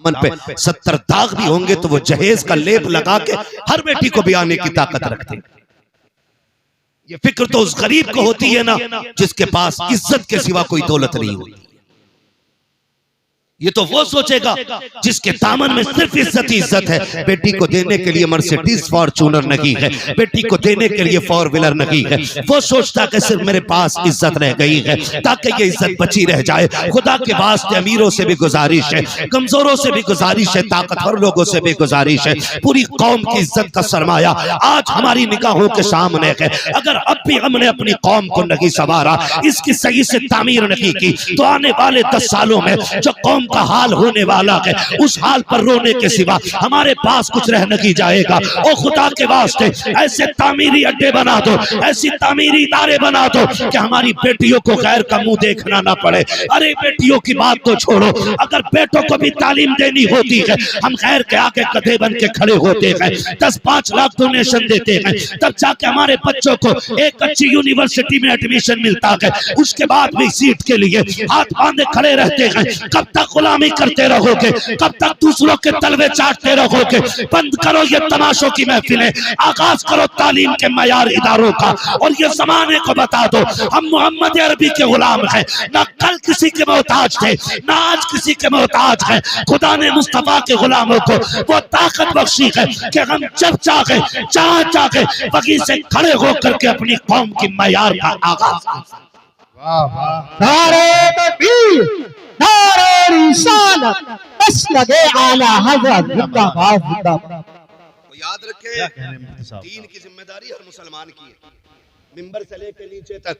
दामन पे 70 दाग भी होंगे तो वो जहेज का लेप लगा के हर बेटी को भी आने की ताकत रखते। ये फिक्र तो उस गरीब को होती है ना जिसके पास इज्जत के सिवा कोई दौलत नहीं होती। ये तो वो सोचेगा जिसके दामन में सिर्फ इज्जत ही इज्जत है। बेटी को देने के लिए मर्सिडीज फॉर्च्यूनर नहीं है, बेटी को देने के लिए 4 व्हीलर नहीं है। वो सोचता कि सिर्फ मेरे पास इज्जत रह गई है ताकि ये इज्जत बची रह जाए। खुदा के वास्ते अमीरों से भी गुजारिश है, कमजोरों से भी गुजारिश है, ताकतवर लोगों से भी गुजारिश है। पूरी कौम की इज्जत का सरमाया आज हमारी निगाहों के सामने है। अगर अब भी हमने अपनी कौम को नहीं संवारा, इसकी सही से तामीर नहीं की, तो आने वाले 10 सालों में जो कौम का हाल होने वाला है उस हाल पर रोने के सिवा हमारे पास कुछ रह नहीं जाएगा। ओ खुदा के वास्ते ऐसे तामीरी अड्डे बना दो, ऐसी तामीरी इदारे बना दो कि हमारी बेटियों को गैर का मुंह देखना ना पड़े। अरे बेटियों की बात तो छोड़ो, अगर बेटों को भी तालीम देनी होती है हम गैर के आगे गधे बन के खड़े होते हैं, 10-5 लाख डोनेशन देते हैं, तब जाके हमारे बच्चों को एक अच्छी यूनिवर्सिटी में एडमिशन मिलता है। उसके बाद भी सीट के लिए हाथ बांधे खड़े रहते हैं। कब तक गुलामी करते रहोगे, कब तक दूसरों के तलवे चाटते रहोगे? बंद करो ये तमाशों की महफिलें, आगाज करो तालीम के मयार इदारों का और ये जमाने को बता दो हम मोहम्मद अरबी के गुलाम हैं। ना कल किसी के मोहताज थे, ना आज किसी के मोहताज हैं। खुदा ने मुस्तफा के गुलामों को वो ताकत बख्शी है कि हम जब चाहे जहां चाहे वहीं से खड़े होकर के अपनी कौम की मयार का आगाज। नारे तकबीर, नारे रिसालत, बस लगे आला हज़रत जिंदाबाद जिंदाबाद। याद रखे दीन की जिम्मेदारी हर मुसलमान की है, मिंबर से लेके नीचे तक,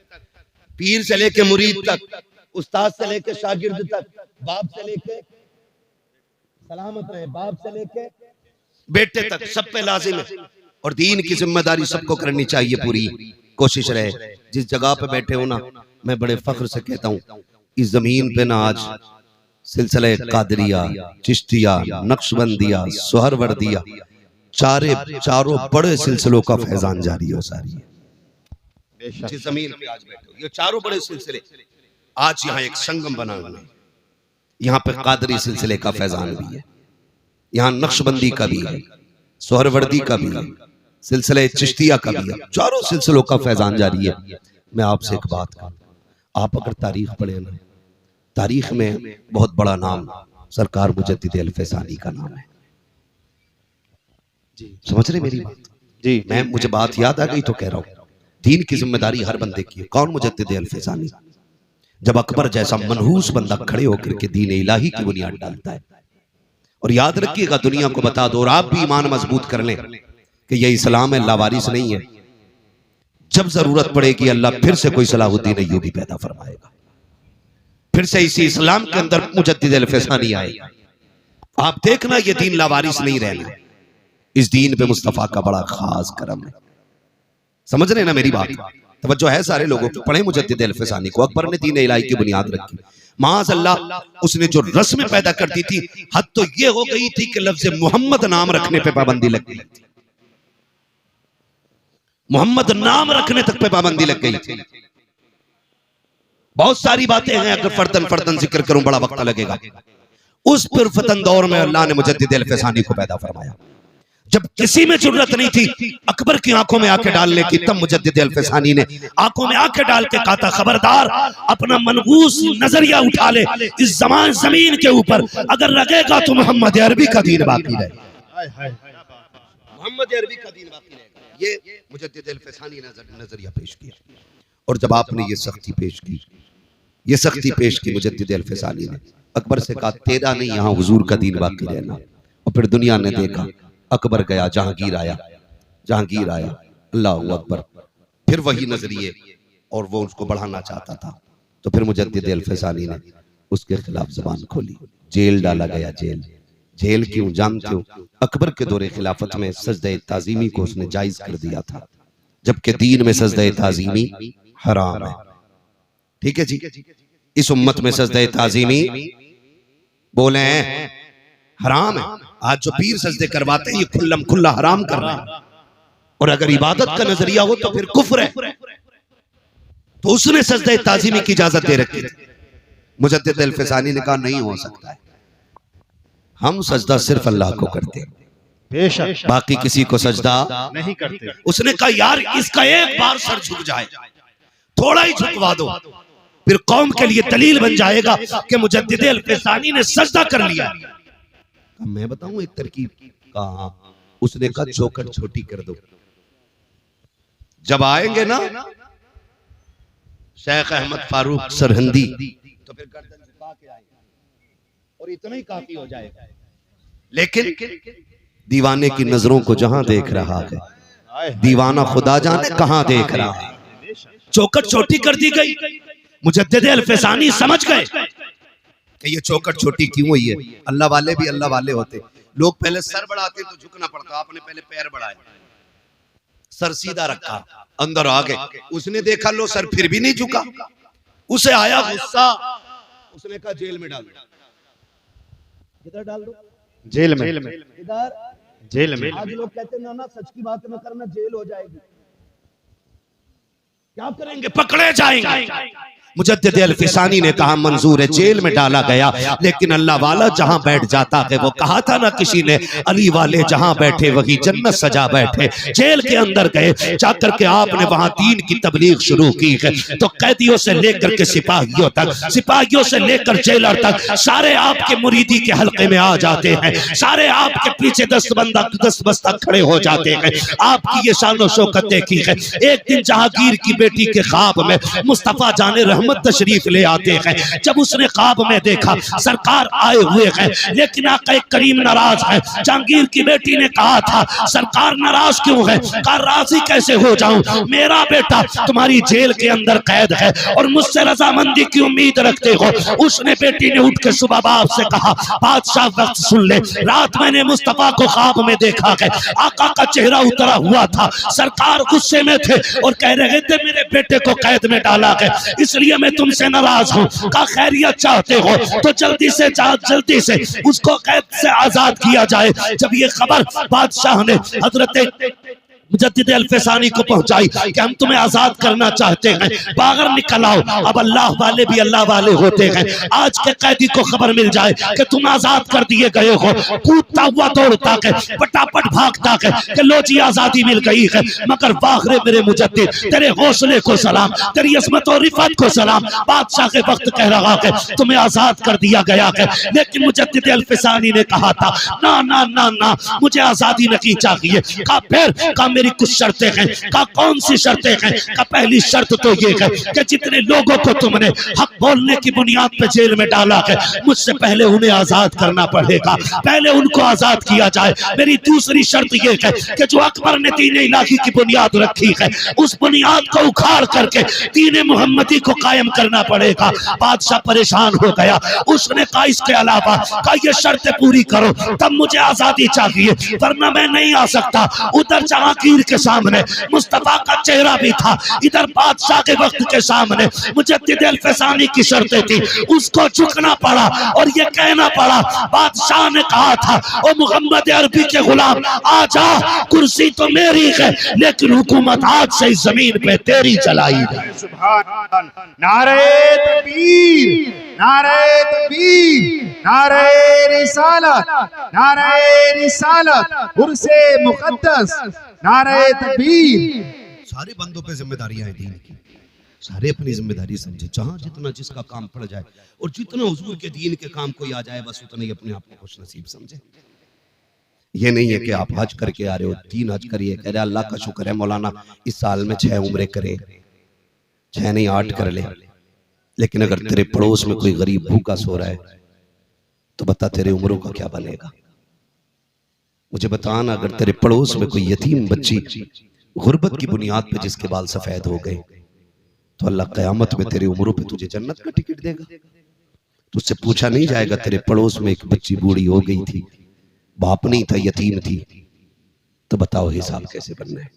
पीर से लेके मुरीद तक, उस्ताद से लेके शागिर्द तक, बाप से लेके सलामत रहे, बाप से लेके बेटे तक, सब पे लाजिम है। और दीन की जिम्मेदारी सबको करनी चाहिए, पूरी कोशिश रहे। जिस जगह पे बैठे हो ना, मैं बड़े फख्र से कहता हूँ इस जमीन पे ना आज सिलसिले कादरिया, चिश्तिया, नक्शबंदिया, सुहरवर्दिया, चारों बड़े सिलसिलों का फैजान जारी हो सारी है। जिस जमीन पे आज बैठे हो ये चारों बड़े सिलसिले आज यहाँ एक संगम बना हुआ है। यहाँ पे कादरी सिलसिले का फैजान भी है, यहाँ नक्शबंदी का भी है, सुहरवर्दी का भी है, सिलसिले चिश्तिया का भी है, चारों सिलसिलों का फैजान जारी है। मैं आपसे एक बात कहूं, आप अगर तारीख पढ़े ना, तारीख में बहुत बड़ा नाम सरकार मुजद्दिद अल-फैसानी का नाम है। समझ रहे मेरी बात? जी, मुझे बात याद आ गई तो कह रहा हूँ, दीन की जिम्मेदारी हर बंदे की है। कौन? मुजद्दिद अल-फैसानी। जब अकबर जैसा मनहूस बंदा खड़े होकर के दीन इलाही की बुनियाद डालता है। और याद रखिएगा, दुनिया को बता दो और आप भी ईमान मजबूत कर लें कि यह इस्लाम है, लावारिस नहीं है। जब जरूरत पड़ेगी अल्लाह फिर से कोई सलाहुद्दीन अय्यूबी पैदा फरमाएगा, फिर से इसी इस्लाम के अंदर मुजद्दिद अल-फैसानी आएगा। आप देखना ये दीन लावारिस नहीं रहना, इस दीन पे मुस्तफा का बड़ा खास करम है। समझ रहे ना मेरी बात? तवज्जो है सारे लोगों की। पढ़े मुजद्दिद अल-फैसानी को। अकबर ने दीन इलाही की बुनियाद रखी, माअज़ल्लाह उसने जो रस्म पैदा कर दी थी, हद तो ये हो गई थी कि लफ्ज़ मोहम्मद नाम रखने पे पाबंदी लग गई थी। मोहम्मद नाम रखने तक पे पाबंदी लग गई थी। बहुत सारी बातें हैं, अगर फर्दन फर्दन जिक्र करूं बड़ा वक्त लगेगा। उस पुरफतन दौर में अल्लाह ने मुजद्दिद अल-फैसानी को पैदा फरमाया, जब किसी में जरूरत नहीं थी अकबर की आंखों में आंखें डालने की। तब मुजद्दिद अल-फैसानी ने आंखों में आंखें डाल के कहा था, खबरदार अपना मनहूस नजरिया उठा ले, इस जमीन के ऊपर अगर लगेगा तो मोहम्मद अरबी का दीन बाकी रहे, मोहम्मद अरबी का दीन बाकी रहेगा। ये मुजद्दिद अल-फैसानी ने नजरिया पेश किया। और जब आपने ये सख्ती पेश की, ये सख्ती पेश की मुजद्दिद अल-फैसानी ने, अकबर से कहा तेरा नहीं यहाँ हुजूर का दीन बाकी रहना। और फिर दुनिया ने देखा, अकबर गया, जहांगीर आया, जहांगीर आया, अल्लाह अकबर, फिर वही नजरिए और वो उसको बढ़ाना चाहता था। तो फिर मुजद्दिद अल-फैसानी ने उसके खिलाफ जबान खोली, जेल डाला गया। जेल क्यों जानते हो? अकबर के दौरे खिलाफत में सजदे ताजीमी को उसने जायज कर दिया था, जबकि दीन में सजदे ताजीमी हराम है। ठीक है जी, इस उम्मत में सजदे ताजीमी बोले हैं हराम है। आज जो पीर सजदे करवाते हैं ये खुल्लम खुल्ला हराम कर रहे हैं। और अगर इबादत का नजरिया हो तो फिर कुफ्र है। तो उसने सजदे ताजीमी की इजाजत दे रखी थी। मुजद्दिद अल-फैसानी ने कहा नहीं हो सकता है, हम सजदा सिर्फ अल्लाह को करते हैं, बेशक बाकी किसी को सजदा नहीं करते। उसने कहा यार इसका एक बार सर झुक जाए, थोड़ा ही झुकवा दो, फिर कौम के लिए दलील बन जाएगा कि मुजद्दिद अल-फ़सानी ने सजदा कर लिया। मैं बताऊं एक तरकीब, कहा उसने कहा चौखट छोटी कर दो। जब आएंगे ना शेख अहमद फारूक सरहंदी तो फिर गर्दन झुका के आएंगे और इतना ही काफी हो जाएगा। लेकिन दीवाने की नजरों को जहां देख रहा है, दीवाना खुदा जाने कहां देख रहा है। चौखट छोटी कर दी गई। मुजद्दिद अल-फ़सानी समझ गए कि ये चौखट छोटी क्यों हुई है। अल्लाह वाले भी अल्लाह वाले होते, लोग पहले सर बढ़ाते तो झुकना पड़ता, आपने पहले पैर बढ़ाए, सर सीधा रखा, अंदर आ गए। उसने देखा लो सर फिर भी नहीं झुका, उसे आया गुस्सा, उसने कहा जेल में डाल दो। किधर डाल दो? जेल में। इधर जेल में। आज लोग कहते ना ना सच की बात न करना, जेल हो जाएगी। क्या करेंगे? पकड़े जाएंगे। मुजद्दिद अल-फ़सानी ने कहा मंजूर है, जेल में डाला गया, लेकिन अल्लाह वाला जहां बैठ जाता है, वो कहा था ना किसी ने, अली वाले जहां बैठे वही जन्नत सजा बैठे। जेल के अंदर गए, जाकर के आपने वहां दीन की तबलीग शुरू की है। तो कैदियों से लेकर के सिपाहियों तक, सिपाहियों से लेकर जेलर तक, सारे आपके मुरीदी के हल्के में आ जाते हैं, सारे आपके पीछे दस्तबस्ता खड़े हो जाते हैं। आपकी ये शान व शौकत देखी है। एक दिन जहांगीर की बेटी के ख्वाब में मुस्तफा जाने रहमत तशरीफ ले आते हैं। जब उसने ख्वाब में देखा सरकार आए हुए हैं, लेकिन आका करीम नाराज है। जहांगीर की बेटी ने कहा था सरकार नाराज क्यों है? कहा राजी कैसे हो जाऊं, मेरा बेटा तुम्हारी जेल के अंदर कैद है और मुझसे रजामंदी की उम्मीद रखते हो। उसने बेटी ने उठ के सुबह बाप से कहा बादशाह वक्त सुन ले, रात मैंने मुस्तफा को ख्वाब में देखा है, आका का चेहरा उतरा हुआ था, सरकार गुस्से में थे और कह रहे थे मेरे बेटे को कैद में डाला है, इसलिए मैं तुमसे नाराज हूँ। का खैरियत चाहते हो तो जल्दी से उसको कैद से आजाद किया जाए। जब ये खबर बादशाह ने हजरत मुजद्दिद अल-फ़सानी को पहुंचाई कि हम तुम्हें आजाद करना चाहते हैं, बाहर निकल आओ। अब अल्लाह वाले भी अल्लाह वाले होते हैं। आज के कैदी को खबर मिल जाए कि तुम आजाद कर दिए गए हो, कूदता हुआ दौड़ता है, फटाफट भागता है कि लो जी आजादी मिल गई है। मगर बाहर मेरे मुजद्दिद, तेरे हौसले को सलाम, तेरी अज़मत और रिफ़त को सलाम। बादशाह के वक्त कह रहा है तुम्हें आजाद कर दिया गया है, लेकिन मुजद्दिद अल-फ़सानी ने कहा था ना ना ना ना, मुझे आजादी नहीं चाहिए। का फिर का मेरी कुछ शर्तें हैं। का कौन सी शर्तें हैं? का पहली शर्त तो ये है कि जितने लोगों को तुमने हक बोलने की बुनियाद पे जेल में डाला है, मुझसे पहले उन्हें आजाद करना पड़ेगा, पहले उनको आजाद किया जाए। मेरी दूसरी शर्त ये है कि जो अकबर ने दीन इलाही की बुनियाद रखी है, उस बुनियाद को उखाड़ करके दीन मुहम्मदी को कायम करना पड़ेगा। बादशाह परेशान हो गया। उसने कहा इसके अलावा का ये शर्तें पूरी करो तब मुझे आजादी चाहिए, वरना मैं नहीं आ सकता। उधर जहांगीर के सामने मुस्तफा का चेहरा भी था, इधर बादशाह के वक्त के सामने मुजद्दिद अल-फ़सानी की शर्तें थी, उसको झुकना पड़ा और ये कहना पड़ा। बादशाह ने कहा था ओ मोहम्मद अरबी के गुलाम आजा, कुर्सी तो मेरी है लेकिन हुकूमत आज से इस जमीन पे तेरी चलाई जाए। सुभान, नारे तकबीर, नारे तकबीर, नारे रिसालत, नारे रिसालत, उर्से मुक़द्दस, नारे तकबीर। सारे बंदों पे जिम्मेदारियां हैं दीन की, सारे अपनी जिम्मेदारी समझे। जहां जितना जिसका काम पड़ जाए और जितना हुजूर के दीन के काम कोई आ जाए, बस उतना ही अपने आप को खुश नसीब समझे। ये नहीं है कि आप हज करके आ रहे हो, 3 हज करिए, कह रहे अल्लाह का शुक्र है मौलाना इस साल में 6 उम्रे करे, 6 नहीं 8 कर ले। लेकिन अगर तेरे पड़ोस में कोई गरीब भूखा सो रहा है तो बता तेरे उम्रों का क्या बनेगा? मुझे बताना, अगर तेरे पड़ोस में कोई यतीम बच्ची गुर्बत की बुनियाद पे जिसके बाल सफेद हो गए, तो अल्लाह क़यामत में तेरी उम्रों पे तुझे जन्नत का टिकट देगा। तुझसे पूछा नहीं जाएगा तेरे पड़ोस में एक बच्ची बूढ़ी हो गई थी, बाप नहीं था, यतीम थी, तो बताओ हिसाब कैसे बनना है?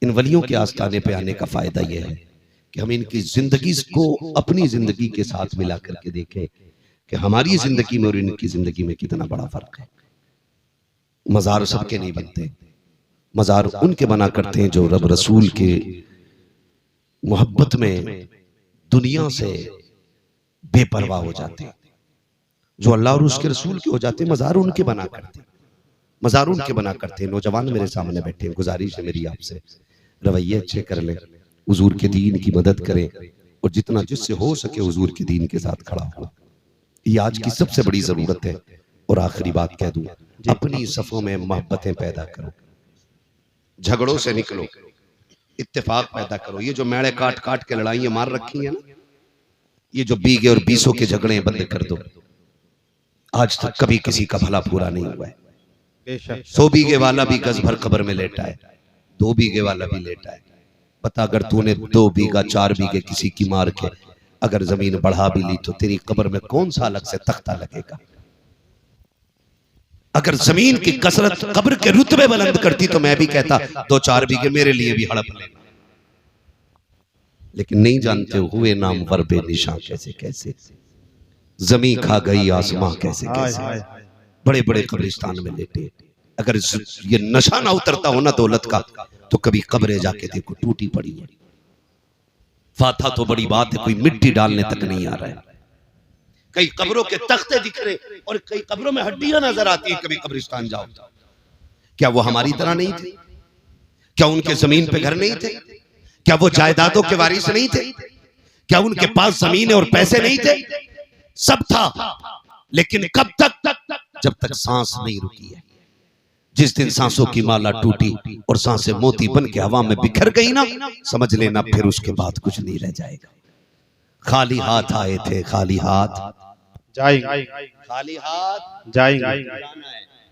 इन वलियों के आस्थाने पे आने का फायदा यह है कि हम इनकी जिंदगी को अपनी जिंदगी के साथ मिला करके देखें कि हमारी जिंदगी में और इनकी जिंदगी में कितना बड़ा फर्क है। मजार सबके नहीं बनते, मजार उनके बना करते हैं जो रब रसूल के मोहब्बत में दुनिया से बेपरवाह हो जाते हैं। जो अल्लाह और उसके रसूल के हो जाते मजार उनके बना करते, मजार उनके बना करते। नौजवान मेरे सामने बैठे हैं, गुजारिश है मेरी आपसे, रवैये अच्छे कर लें, हुजूर के दीन की मदद करें और जितना जिससे हो सके हुजूर के दीन के साथ खड़ा हो। ये आज की सबसे बड़ी जरूरत है। और आखिरी बात कह दूं, अपनी सफों में मोहब्बतें पैदा करो, झगड़ों से निकलो, इत्तेफाक पैदा करो। ये जो मेड़े काट काट के लड़ाइयां मार रखी हैं ना, ये जो बीगे और बीसों के झगड़े बंद कर दो। आज तक कभी किसी का भला पूरा नहीं हुआ है। 100 बीघे वाला भी गज भर कब्र में लेटा है, 2 बीघे वाला भी लेटा है। बता, अगर तूने 2 बीघा 4 बीघे किसी की मार के अगर जमीन बढ़ा भी ली तो तेरी कब्र में कौन सा अलग से तख्ता लगेगा? अगर जमीन की कसरत कब्र के रुतबे बुलंद करती तो मैं भी कहता 2-4 बीघे मेरे लिए भी हड़प लेना। लेकिन नहीं जानते हुए नाम वर बेनिशान कैसे कैसे, जमी खा गई आसमां कैसे कैसे, बड़े बड़े कब्रिस्तान में लेटे। अगर ये नशा ना उतरता हो ना दौलत का तो कभी कब्रें जाके देखो टूटी पड़ी है। फाथा तो बड़ी बात है, कोई मिट्टी डालने तक नहीं आ रहा है। कई कब्रों के तख्ते दिख रहे और कई कब्रों में हड्डियां नजर आती है। कभी कब्रिस्तान जाओ, क्या वो हमारी तरह नहीं थे? क्या उनके जमीन पे घर नहीं थे? क्या वो जायदादों के वारिस नहीं थे? क्या उनके पास जमीन और पैसे नहीं थे? सब था, लेकिन कब तक? जब तक सांस नहीं रुकी है। जिस दिन सांसों की माला टूटी और सांसें मोती बन के हवा में बिखर गई ना, समझ लेना फिर उसके बाद कुछ नहीं रह जाएगा। खाली हाथ आए थे, खाली हाथ जाएंगे, खाली हाथ जाएंगे।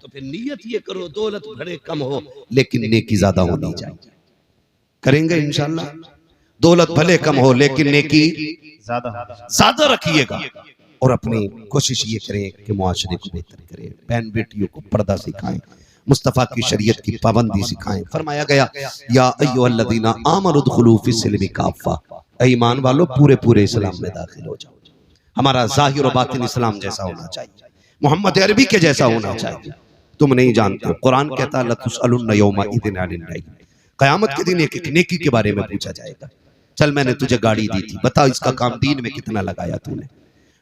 तो फिर नियत ये करो, दौलत भले कम हो लेकिन नेकी ज्यादा होनी चाहिए। करेंगे इंशाल्लाह। दौलत भले कम हो लेकिन नेकी ज्यादा रखिएगा। और अपनी कोशिश ये करें कि मुआशरे को बेहतर करें, बहन बेटियों को पर्दा सिखाएं, मुस्तफा की शरीयत की पाबंदी सिखाएं। फरमाया गया या अय्युहल्लज़ीना आमनु दुखुलू फिस्सिल्मी काफ़ा, ईमान वालों पूरे पूरे इस्लाम में दाखिल हो जाओ। हमारा ज़ाहिर और बातिन इस्लाम जैसा होना चाहिए, मोहम्मद अरबी के जैसा होना चाहिए। तुम नहीं जानते, कुरान कहता है लतुसअलुन्ना यौमा इज़िन अनिन नईम, क़यामत के दिन एक एक नेकी के बारे में पूछा जाएगा। चल मैंने तुझे गाड़ी दी थी, बता इसका काम दीन में कितना लगाया तूने।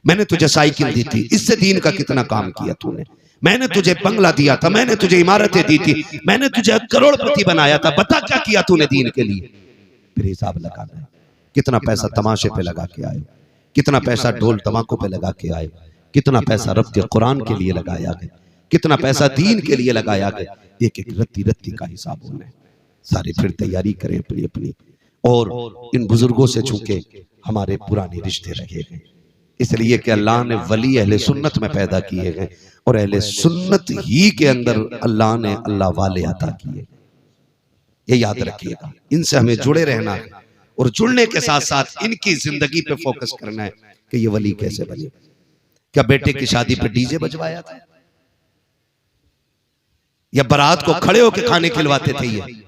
मैंने तुझे साइकिल दी थी, इससे दीन का कितना काम किया तूने। मैंने तुझे बंगला दिया था, मैंने तुझे इमारतें दी थी, मैंने तुझे करोड़पति बनाया था, बता क्या किया तूने दीन के लिए। फिर हिसाब लगाना है, कितना पैसा तमाशे पे लगा के आए, कितना पैसा ढोल तमाकों पे लगा के आए, कितना पैसा रब के कुरान के लिए लगाया गया, कितना पैसा दीन के लिए लगाया गया। एक एक रत्ती रत्ती का हिसाब होना है। सारे फिर तैयारी करें अपनी अपनी, और इन बुजुर्गों से चूंकि हमारे पुराने रिश्ते रहे हैं, इसलिए कि अल्लाह ने वली अहले सुन्नत में पैदा किए हैं और अहले सुन्नत ही के अंदर अल्लाह ने अल्लाह वाले अता किए। ये याद रखिएगा, इनसे हमें जुड़े रहना है और जुड़ने के साथ साथ इनकी जिंदगी पे फोकस करना है कि ये वली कैसे बने। क्या बेटे की शादी पे डीजे बजवाया था या बारात को खड़े होकर खाने खिलवाते थे? ये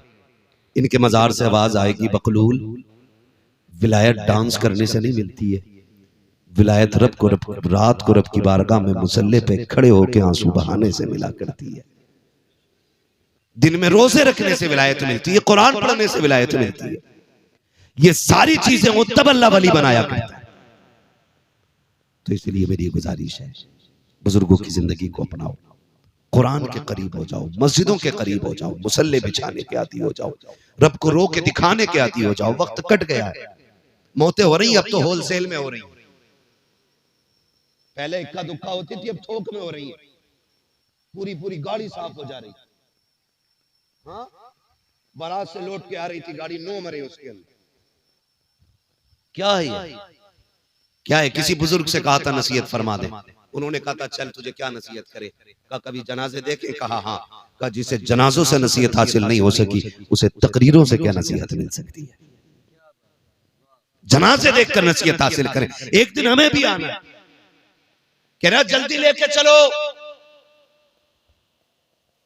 इनके मजार से आवाज आएगी बकलूल, विलायत डांस करने से नहीं मिलती है। विलायत रब को रात को रब की बारगाह में मुसल्ले पे खड़े होकर आंसू बहाने से मिला करती है। दिन में रोजे रखने से विलायत मिलती है, कुरान पढ़ने से विलायत मिलती है। ये सारी चीजें वो तब अल्लाह वली बनाया करता है। तो इसलिए मेरी गुजारिश है, बुजुर्गों की जिंदगी को अपनाओ, कुरान के करीब हो जाओ, मस्जिदों के करीब हो जाओ, मुसल्ले बिछाने के आदी हो जाओ, रब को रो के दिखाने के आदी हो जाओ। वक्त कट गया है, मौतें हो रही, अब तो होलसेल में हो रही। पहले इक्का दुक्का होती थी, अब थोक में हो रही है। पूरी पूरी गाड़ी साफ हो जा रही। हाँ, बारात से लौट के आ रही थी गाड़ी, 9 मरे उसके अंदर। क्या है ये? क्या है? किसी बुजुर्ग से कहा था नसीहत फरमा दे, उन्होंने कहा था चल तुझे क्या नसीहत करे। कहा कभी जनाजे देखे? कहा हाँ। कहा जिसे जनाजों से नसीहत हासिल नहीं हो सकी उसे तकरीरों से क्या नसीहत मिल सकती है। जनाजे देखकर नसीहत हासिल करें। एक दिन हमें भी आना है, कह रहा जल्दी लेके चलो,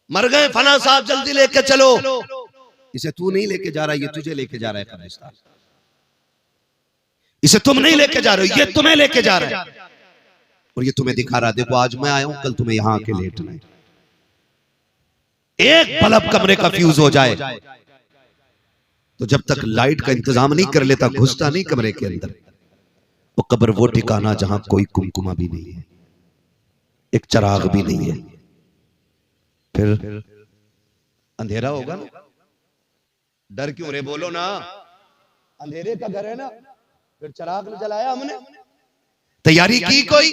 मर गए फला साहब, जल्दी लेके चलो। इसे तू नहीं लेके जा रहा, ये तुझे लेके जा रहा है कब्रिस्तान। इसे तुम नहीं लेके जा रहे हो, ये तुम्हें लेके जा रहा है और ये तुम्हें दिखा रहा है देखो आज मैं आया हूं, कल तुम्हें यहां आके लेटना है। एक बल्ब कमरे का फ्यूज हो जाए तो जब तक लाइट का इंतजाम नहीं कर लेता, घुसता नहीं कमरे के अंदर। वो कब्र वो ठिकाना जहां कोई कुमकुमा भी नहीं है। एक चिराग भी नहीं है, फिर अंधेरा होगा ना। डर क्यों रे, बोलो ना, अंधेरे का घर है ना, फिर चिराग जलाया हमने। तैयारी की कोई?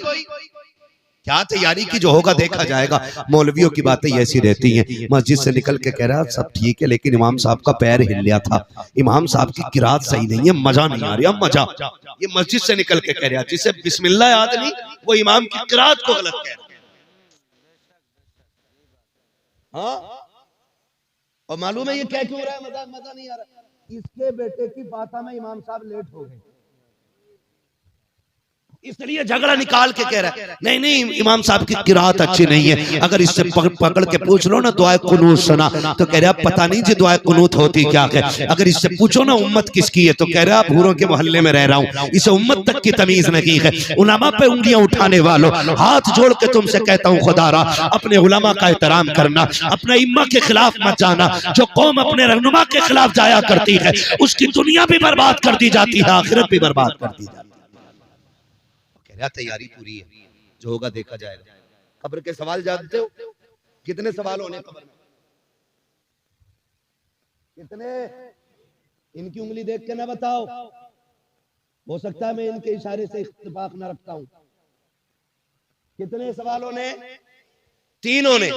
क्या तैयारी की? जो होगा देखा जाएगा। मौलवियों की बातें ऐसी रहती हैं। मस्जिद से निकल के कह रहा है सब ठीक है, लेकिन इमाम साहब का पैर हिल गया था, इमाम साहब की किरात सही नहीं है, मजा नहीं आ रहा, मजा। ये मस्जिद से निकल के कह रहा, जिसे बिस्मिल्लाह याद नहीं वो इमाम की किरात को गलत कह रहा। हाँ, और मालूम है ये क्या क्यों रहा है? मजा नहीं आ रहा। इसके बेटे की फातिहा में इमाम साहब लेट हो गए, इसलिए झगड़ा निकाल के कह रहा है नहीं नहीं इमाम साहब की किरात अच्छी नहीं है। अगर इससे पकड़ के पूछ लो ना दुआए कुनूत सुना, तो कह रहा पता नहीं जी दुआए कुनूत होती क्या है। अगर इससे पूछो ना उम्मत किसकी है, तो कह रहा भूरों के मोहल्ले में रह रहा हूँ, इसे उम्मत तक की तमीज नहीं है। उलमा पे उंगलियां उठाने वालों, हाथ जोड़ के तुमसे कहता हूँ खुदारा अपने उलमा का एहतराम करना, अपने इम्मा के खिलाफ मत जाना। जो कौम अपने रहनुमा के खिलाफ जाया करती है उसकी दुनिया भी बर्बाद कर दी जाती है, आखिरत भी बर्बाद कर दी जाती है। तैयारी पूरी है, जो होगा देखा जाएगा। कब्र के सवाल जानते हो कितने सवाल होने कब्र में? कितने? इनकी उंगली देख के ना बताओ, हो सकता है मैं इनके इशारे से इत्तेफाक ना रखता हूं। कितने सवालों ने? 3 होने।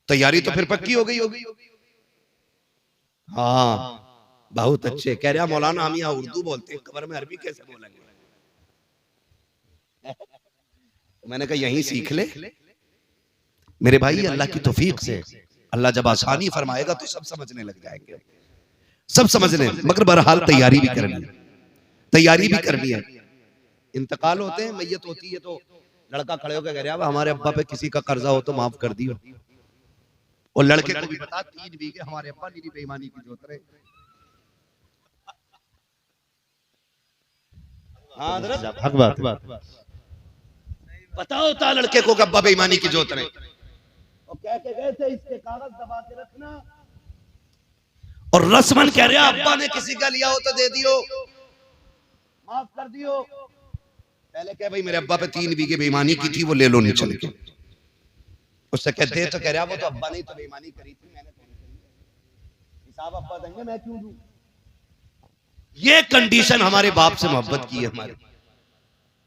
तैयारी तो फिर पक्की हो गई होगी। हाँ बहुत अच्छे। कह रहा मौलाना हम यहाँ उर्दू बोलते हैं, कब्र में अरबी कैसे बोलेंगे? मैंने कहा यहीं सीख ले मेरे भाई, अल्लाह की तौफीक से अल्लाह जब आसानी फरमाएगा तो सब समझने लग जाएंगे, सब समझने। मगर बहरहाल तैयारी भी करनी है, तैयारी भी करनी है। इंतकाल होते हैं, मैयत होती है, तो लड़का खड़े होकर कह रहा है हमारे अब्बा पे किसी का कर्जा हो तो माफ कर दियो। और लड़के को भी बता 3 बीघे हमारे अब्बा मेरी बेईमानी की जोत रहे। हक बात पता होता लड़के को अब्बा बेईमानी की जोत रहे, और कह के गए थे इसके कागज दबा के रखना। और रस्मन कह रहा अब्बा ने किसी का लिया हो तो दे दियो, माफ कर दियो। पहले कह भाई मेरे अब्बा पे 3 बीघे बेईमानी की थी, वो ले लो नहीं चल के। उससे कहते हैं तो कह रहा वो तो अब्बा ने तो बेईमानी करी थी, मैंने तो नहीं करी, हिसाब अब्बा देंगे, मैं क्यों दूं? ये कंडीशन हमारे बाप से मोहब्बत की है हमारे।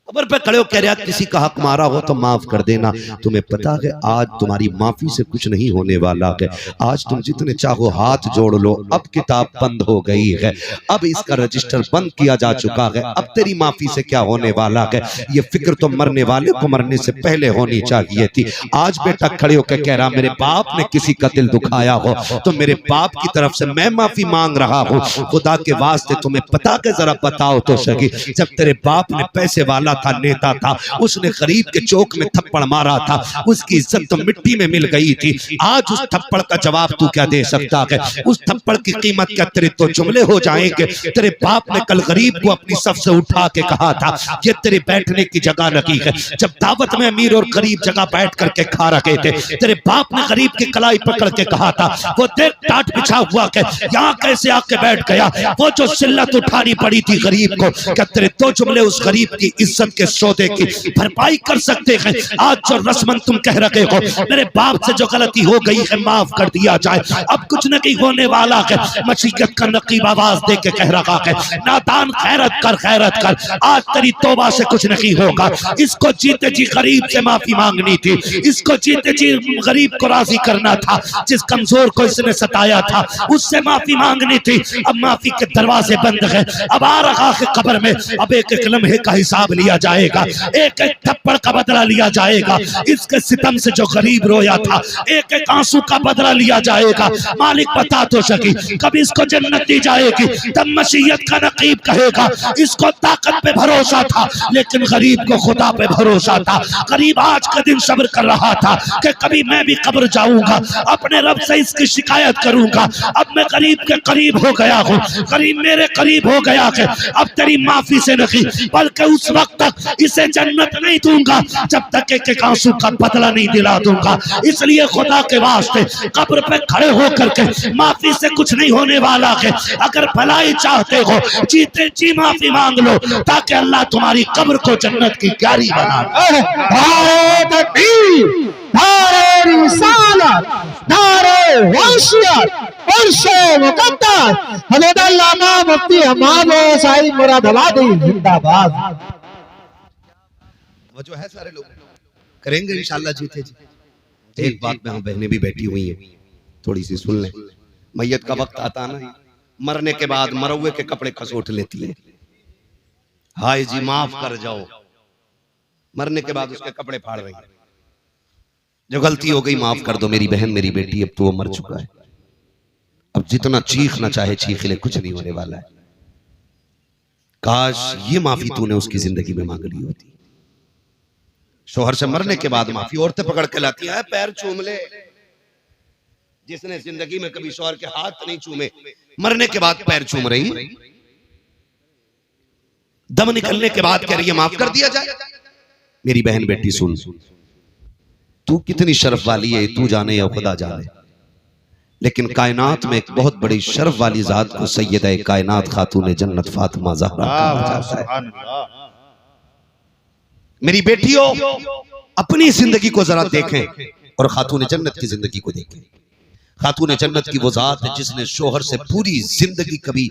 खबर पे खड़े हो कह रहा किसी का हक मारा हो तो माफ कर देना। तुम्हें पता है आज तुम्हारी माफी से कुछ नहीं होने वाला है। आज तुम जितने चाहो हाथ जोड़ लो, अब किताब बंद हो गई है, अब इसका रजिस्टर बंद किया जा चुका है। अब तेरी माफी से क्या होने वाला है, ये फिक्र तो मरने वाले को मरने से पहले होनी चाहिए थी। आज बेटा खड़े होकर कह रहा मेरे बाप ने किसी का दिल दुखाया हो तो मेरे बाप की तरफ से मैं माफी मांग रहा हूँ। खुदा के वास्ते तुम्हें पता के जरा बताओ तो सही, जब तेरे बाप ने पैसे वाला था, नेता था, उसने गरीब के चौक में थप्पड़ मारा था, उसकी इज्जत तो मिट्टी में मिल गई थी। आज उस थप्पड़ का जवाब तू क्या दे सकता है? उस थप्पड़ की कीमत क्या तेरे तो जुमले हो जाएंगे? तेरे बाप ने कल गरीब को अपनी सफ से उठा के कहा था ये तेरे बैठने की जगह नहीं है। जब दावत में अमीर और गरीब जगह बैठ करके खा रहे थे, तेरे बाप ने गरीब की कलाई पकड़ के कहा था वो देख टाट बिछा हुआ के यहाँ कैसे आके बैठ गया। वो जो जिल्लत उठानी पड़ी थी गरीब को, क्या तेरे दो जुमले उस गरीब की इज्जत के सौदे की भरपाई कर सकते हैं? आज जो रस्मन तुम कह रहे हो मेरे बाप से जो गलती हो गई है माफ कर दिया जाए, अब कुछ नहीं होने वाला है। मशीयत का नकीब आवाज दे के कह रहा है नादान खैरत कर, खैरत कर, आज तेरी तौबा से कुछ नहीं होगा। इसको जीते जी गरीब से माफी मांगनी थी, इसको जीते जी गरीब को राजी करना था, जिस कमजोर को इसने सताया था उससे माफी मांगनी थी। अब माफी के दरवाजे बंद है, अब आ रहा है कब्र में, अब एक एक लम्हे का हिसाब लिया जाएगा, एक एक थप्पड़ का बदला लिया जाएगा। इसके सितम से जो गरीब रोया था एक एक आंसू का बदला लिया जाएगा। मालिक बता तो सकी कब इसको जन्नत दी जाएगी? तब मशीयत का नकीब कहेगा इसको ताकत पे भरोसा था लेकिन गरीब को खुदा पे भरोसा था। गरीब आज का दिन सब्र कर रहा था कि कभी मैं भी कब्र जाऊंगा, अपने रब से इसकी शिकायत करूंगा। अब मैं गरीब के करीब हो गया हूँ, गरीब मेरे करीब हो गया है। अब तेरी माफी से नहीं बल्कि उस वक्त तक इसे जन्नत नहीं दूंगा, जब तक एक आंसू का बदला नहीं दिला दूंगा। इसलिए खुदा के वास्ते कब्र पे खड़े होकर के माफी से कुछ नहीं होने वाला है। अगर भलाई चाहते हो जीते जी माफी मांग लो, ताकि अल्लाह तुम्हारी कब्र को जन्नत की क्यारी बना दे। नारे तकबीर, नारे रिसालत, नारे वसीयत, उर्से मुकद्दस, हज़रत अल्लामा मुफ्ती हमाद साहिब मुरादाबादी जिंदाबाद। वो जो है सारे लोग करेंगे इंशाल्लाह जीते जी। एक बात में हम बहनें भी बैठी हुई हैं, थोड़ी सी सुन लें। मैयत का वक्त आता ना, मरने के बाद मरवे के कपड़े खसोट लेती है, हाय जी माफ कर जाओ। मरने के बाद उसके कपड़े फाड़ रही है, जो गलती हो गई माफ कर दो मेरी बहन मेरी बेटी, अब तो वो मर चुका है। अब जितना चीखना चाहे चीख ले, कुछ नहीं होने वाला है। काश ये माफी तूने उसकी जिंदगी में मांग ली होती। शोहर से मरने के बाद माफी औरतें पकड़ के लाती है, पैर चूम ले। जिसने जिंदगी में कभी शोहर के हाथ नहीं चूमे, मरने के बाद पैर चूम रही, दम निकलने के बाद कह रही है माफ कर दिया जाए। मेरी बहन बेटी सुन, तू कितनी शर्फ वाली है तू जाने या खुदा जाने, लेकिन कायनात में एक बहुत बड़ी शर्फ वाली जात को सैयदा कायनात खातून जन्नत फातिमा ज़हरा कहा जाता है। मेरी बेटियों, अपनी जिंदगी को जरा देखें और खातून जन्नत की जिंदगी को देखें। खातून जन्नत की वो जात है जिसने शोहर से पूरी जिंदगी कभी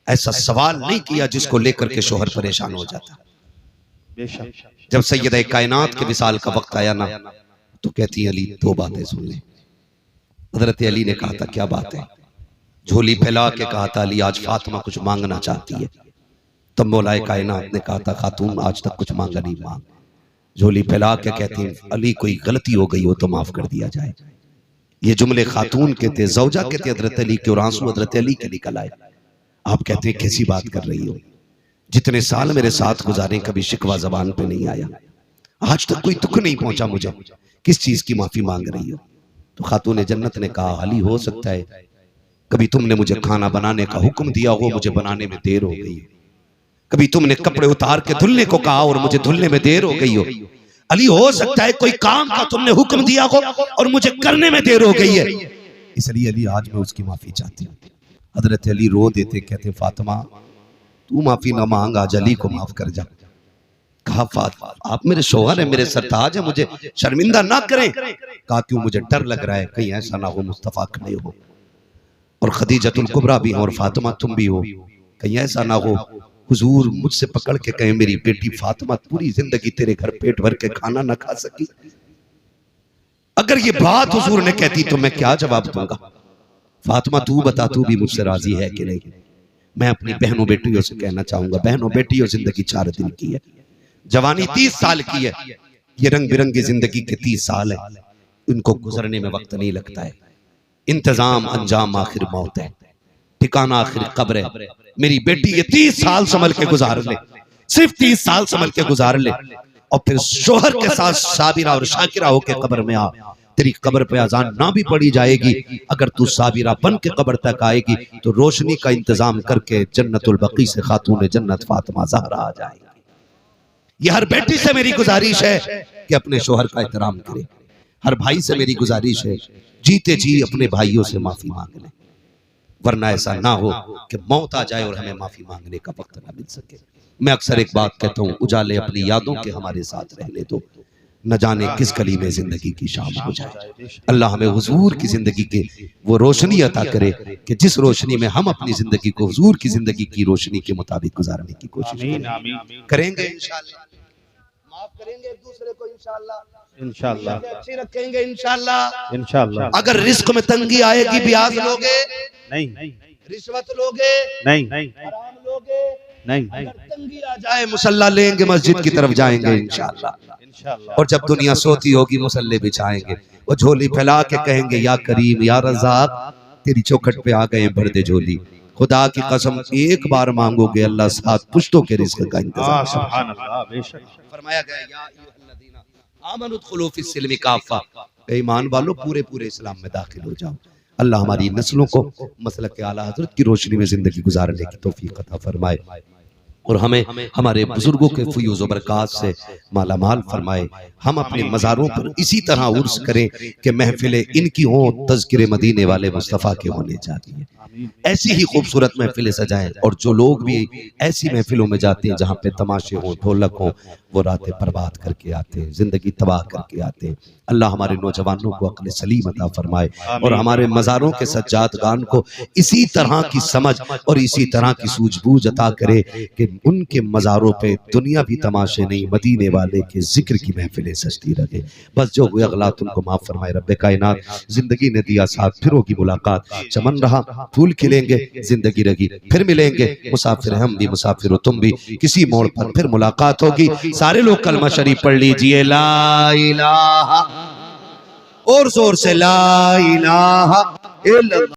ऐसा सवाल नहीं किया जिसको लेकर के शोहर परेशान हो जाता। जब सैयदा कायनात के विसाल का वक्त आया ना, तो कहती है अली दो बातें सुन ले। हजरत अली ने कहा था क्या बात है? झोली फैला के कहा था अली आज फातिमा कुछ मांगना चाहती है। तब मौलाए कायनात ने कहा था खातून आज तक कुछ मांगा नहीं, मांग। झोली फैला के कहती है अली कोई गलती हो गई हो तो माफ कर दिया जाए। ये जुमले खातून के थे, जौजा के थे हजरत अली के, और आंसू हजरत अली के निकल आए। आप कहते हैं कैसी बात कर रही हो, जितने साल मेरे साथ गुजारे कभी शिकवा जबान पे नहीं आया, आज तक कोई दुख नहीं पहुंचा मुझे, किस चीज की माफी मांग रही हो? तो खातून जन्नत ने कहा अली हो सकता है कभी तुमने मुझे खाना बनाने का हुक्म दिया हो, मुझे बनाने में देर हो गई। कभी तुमने कपड़े उतार के धुलने को कहा और मुझे धुलने में देर हो गई हो। अली हो सकता है कोई काम का तुमने हुक्म दिया हो और मुझे करने में देर हो गई है, इसलिए अली आज मैं उसकी माफी चाहती हूँ। हजरत अली रो देते, कहते फातिमा तू माफी ना मांग, आज अली को माफ कर जा। कहा फातिमा आप मेरे शोहर है, मेरे सरताज है, मुझे शर्मिंदा ना करें। कहा क्यों? मुझे डर लग रहा है कहीं ऐसा ना हो मुस्तफा खड़े हो और खदीजतुल कुबरा भी हो और फातिमा तुम भी हो, कहीं ऐसा ना हो हुजूर मुझसे पकड़ के कहे मेरी बेटी फातिमा पूरी जिंदगी तेरे घर पेट भर के खाना ना खा सकी। अगर ये बात हुजूर ने कहती तो मैं क्या जवाब दूंगा? फातिमा तू बता, तू भी मुझसे राजी है कि नहीं? मैं अपनी बहनों बेटियों से कहना चाहूंगा, बहनों बेटियों जिंदगी 4 दिन की है, जवानी 30 साल की है, ये रंग बिरंगी जिंदगी के 30 साल है, इनको गुजरने में वक्त नहीं लगता है। इंतजाम अंजाम आखिर मौत है, ठिकाना आखिर कब्र है। मेरी बेटी ये 30 साल संभल के गुजार ले, सिर्फ 30 साल संभल के गुजार ले, और फिर शोहर के साथ साबिरा और शाकिरा होके कब्र में आ। तेरी कब्र पे अजान ना भी पड़ी जाएगी, अगर तू साबिरा बन के कब्र तक आएगी तो रोशनी का इंतजाम करके जन्नतुल बकी से खातून जन्नत फातिमा ज़हरा आ जाएगी। ये हर बेटी से मेरी गुजारिश है कि अपने शोहर का एहतराम करे। हर भाई से मेरी गुजारिश है जीते जी अपने भाइयों से माफी मांग ले, वरना ऐसा ना हो कि मौत आ जाए और हमें माफी मांगने का वक्त ना मिल सके। मैं अक्सर एक बात कहता हूँ, उजाले अपनी यादों के हमारे साथ रहने दो, न जाने किस गली में जिंदगी की शाम हो जाए। अल्लाह हमें हुजूर की जिंदगी के वो रोशनी अता करे कि जिस रोशनी में हम अपनी जिंदगी को हुजूर की जिंदगी की रोशनी के मुताबिक गुजारने की कोशिश करेंगे। इंशाअल्लाह माफ करेंगे एक दूसरे को, इंशाअल्लाह अच्छी रखेंगे इंशाअल्लाह। अगर रिस्क में तंगी आएगी, ब्याज लोगे नहीं, रिश्वत लोगे नहीं, हराम लोगे नहीं, अगर तंगी आ जाए मुसल्ला लेंगे, मस्जिद की तरफ जाएंगे इंशाअल्लाह। और जब दुनिया सोती होगी मुसल्ले बिछाएंगे, वो झोली फैला के कहेंगे या करीम या रज़ाक तेरी चौखट पे आ गए भर दे झोली। खुदा की कसम एक बार मांगोगे अल्लाह 7 पुश्तों के रिस्क का इंतजाम। सुभान अल्लाह, बेशक फरमाया गया या अय्युहल्लज़ीना आमनुदखुलू फिस्सिल्मि काफ़ा, ईमान वालों पूरे पूरे इस्लाम में दाखिल हो जाओ। अल्लाह हमारी नस्लों को मसलक आला हज़रत की रोशनी में जिंदगी गुजारने की तौफीक अता फरमाए। और हमें हमारे बुजुर्गों के फयूज़ व बरक़ात से माला माल फरमाए। हम अपने मज़ारों पर इसी तरह उर्स करें कि महफिलें इनकी हों, तज़किरे मदीने वाले मुस्तफ़ा के होने चाहिए। ऐसी ही खूबसूरत महफिलें सजाएं, और जो लोग भी ऐसी महफिलों में जाते हैं जहाँ पे तमाशे हों, ढोलक हों, वो रातें बर्बाद करके आते हैं, जिंदगी तबाह करके आते हैं। अल्लाह हमारे नौजवानों को अक्ल सलीम अता फरमाए और हमारे मज़ारों के सज्जादगान को इसी तरह की समझ और इसी तरह की सूझबूझ अता करे कि उनके मज़ारों पे दुनिया भी तमाशे नहीं, मदीने वाले के जिक्र की महफिलें सजती रहे। बस जो हुए अगलात उनको माफ़ फरमाए रब्बे कायनात। जिंदगी ने दिया साथ, फिर होगी मुलाकात, चमन रहा फूल खिलेंगे, जिंदगी रही फिर मिलेंगे, मुसाफिर हम भी मुसाफिर हो तुम भी, किसी मोड़ पर फिर मुलाकात होगी। सारे लोग कलमा शरीफ पढ़ लीजिए, ला इलाहा, और जोर से ला इलाहा इल्लल्लाह।